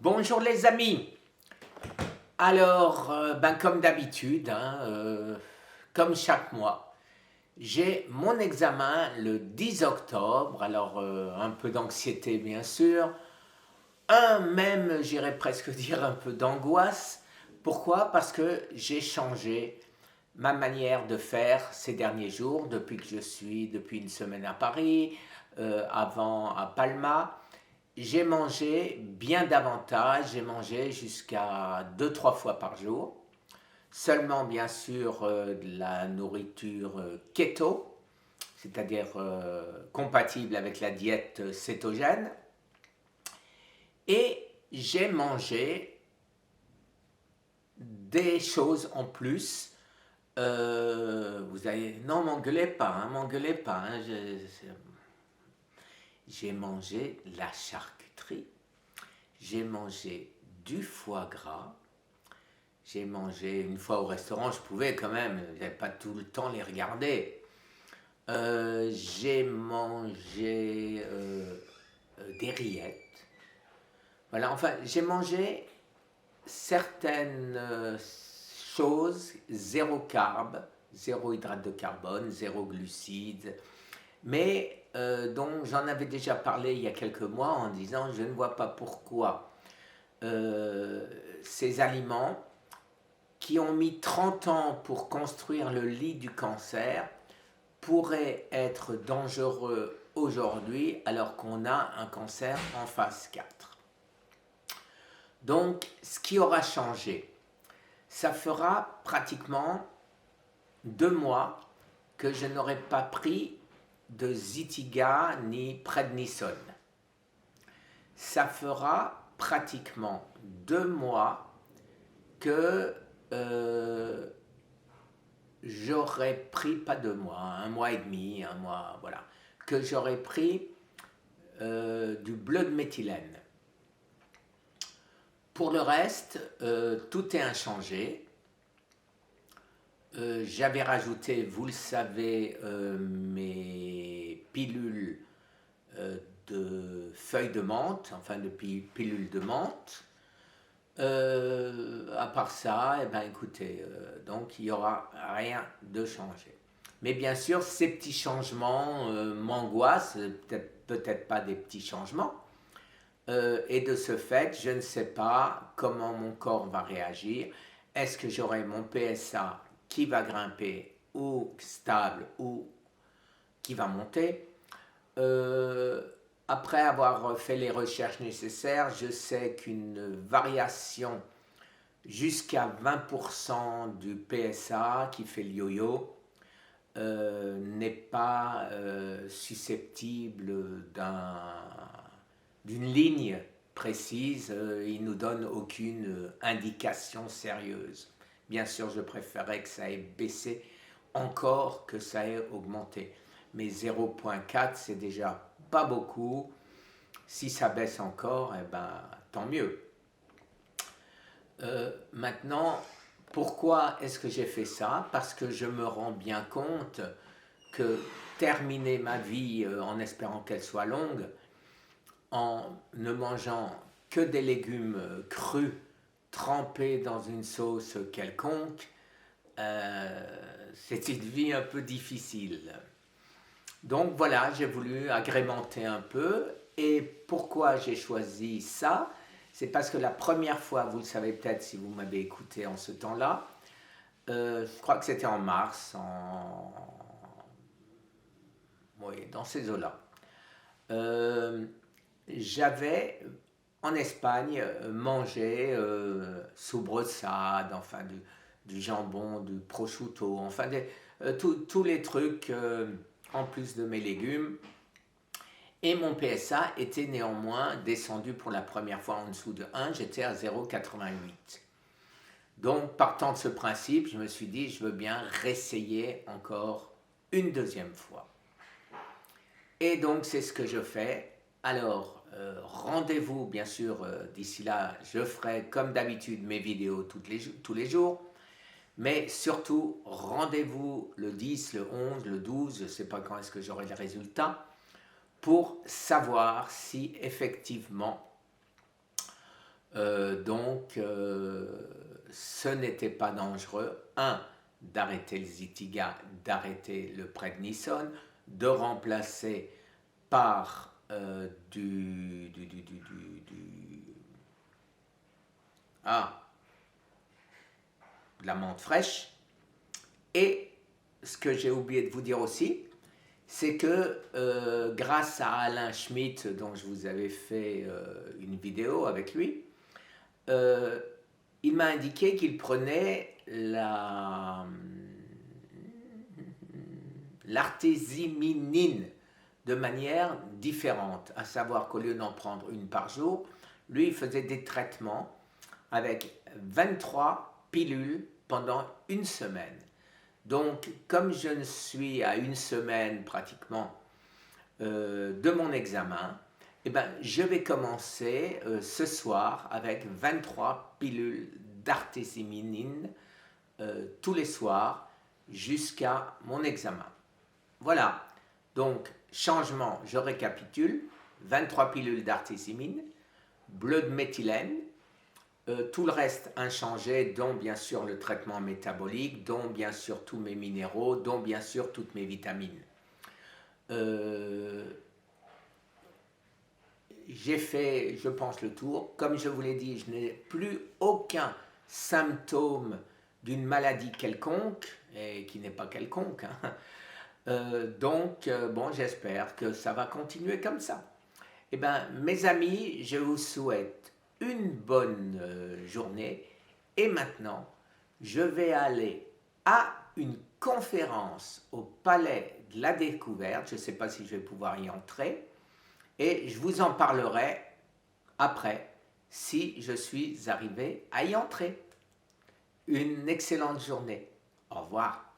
Bonjour les amis. Alors, comme d'habitude, comme chaque mois, j'ai mon examen le 10 octobre. Alors, un peu d'anxiété bien sûr, même, j'irais presque dire un peu d'angoisse. Pourquoi? Parce que j'ai changé ma manière de faire ces derniers jours, depuis que je suis depuis une semaine à Paris, avant à Palma. J'ai mangé bien davantage, j'ai mangé jusqu'à deux trois fois par jour. Seulement, bien sûr, de la nourriture keto, c'est-à-dire compatible avec la diète cétogène. Et j'ai mangé des choses en plus. Vous allez... Non, m'engueulez pas. J'ai mangé la charcuterie. J'ai mangé du foie gras. J'ai mangé une fois au restaurant, je pouvais quand même, j'avais pas tout le temps les regarder. J'ai mangé des rillettes. Voilà, enfin, j'ai mangé certaines choses, zéro carbe, zéro hydrate de carbone, zéro glucides, mais dont j'en avais déjà parlé il y a quelques mois en disant je ne vois pas pourquoi ces aliments qui ont mis 30 ans pour construire le lit du cancer pourraient être dangereux aujourd'hui alors qu'on a un cancer en phase 4. Donc, ce qui aura changé, ça fera pratiquement 2 mois que je n'aurai pas pris de Zytiga ni Prednisone. Ça fera pratiquement 2 mois que j'aurais pris, pas 2 mois, un mois et demi, un mois, voilà, que j'aurais pris du bleu de méthylène. Pour le reste, tout est inchangé. J'avais rajouté, vous le savez, mes pilules de feuilles de menthe, enfin de pilules de menthe. À part ça, eh ben, écoutez, donc il n'y aura rien de changé. Mais bien sûr, ces petits changements m'angoissent, peut-être pas des petits changements. Et de ce fait, je ne sais pas comment mon corps va réagir. Est-ce que j'aurai mon PSA qui va grimper ou stable ou qui va monter? Après avoir fait les recherches nécessaires, je sais qu'une variation jusqu'à 20% du PSA qui fait le yo-yo n'est pas susceptible d'une ligne précise. Il ne nous donne aucune indication sérieuse. Bien sûr, je préférerais que ça ait baissé encore que ça ait augmenté. Mais 0,4, c'est déjà pas beaucoup. Si ça baisse encore, eh ben, tant mieux. Maintenant, pourquoi est-ce que j'ai fait ça? Parce que je me rends bien compte que terminer ma vie en espérant qu'elle soit longue, en ne mangeant que des légumes crus, trempés dans une sauce quelconque, c'est une vie un peu difficile. Donc voilà, j'ai voulu agrémenter un peu. Et pourquoi j'ai choisi ça? C'est parce que la première fois, vous le savez peut-être si vous m'avez écouté en ce temps-là, je crois que c'était en mars, oui, dans ces eaux-là. J'avais en Espagne mangé soubreçade, enfin du jambon, du prosciutto, enfin tous les trucs en plus de mes légumes. Et mon PSA était néanmoins descendu pour la première fois en dessous de 1, j'étais à 0,88. Donc, partant de ce principe, je me suis dit, je veux bien réessayer encore une deuxième fois. Et donc, c'est ce que je fais. Alors, rendez-vous, bien sûr, d'ici là, je ferai comme d'habitude mes vidéos tous les jours. Mais surtout, rendez-vous le 10, le 11, le 12, je ne sais pas quand est-ce que j'aurai les résultats, pour savoir si effectivement Ce n'était pas dangereux, d'arrêter le Zytiga, d'arrêter le prednisone, de remplacer par de la menthe fraîche. Et ce que j'ai oublié de vous dire aussi, c'est que grâce à Alain Schmitt, dont je vous avais fait une vidéo avec lui, il m'a indiqué qu'il prenait l'artésiminine de manière différente, à savoir qu'au lieu d'en prendre une par jour, lui il faisait des traitements avec 23 pilules pendant une semaine. Donc, comme je ne suis à une semaine pratiquement de mon examen, eh ben, je vais commencer ce soir avec 23 pilules d'artésiminine tous les soirs jusqu'à mon examen. Voilà, donc changement, je récapitule, 23 pilules d'artésimine, bleu de méthylène, tout le reste inchangé, dont bien sûr le traitement métabolique, dont bien sûr tous mes minéraux, dont bien sûr toutes mes vitamines. J'ai fait, je pense, le tour. Comme je vous l'ai dit, je n'ai plus aucun symptôme d'une maladie quelconque, et qui n'est pas quelconque. Bon, j'espère que ça va continuer comme ça. Eh bien, mes amis, je vous souhaite une bonne journée. Et maintenant, je vais aller à une conférence au Palais de la Découverte. Je ne sais pas si je vais pouvoir y entrer. Et je vous en parlerai après, si je suis arrivé à y entrer. Une excellente journée. Au revoir.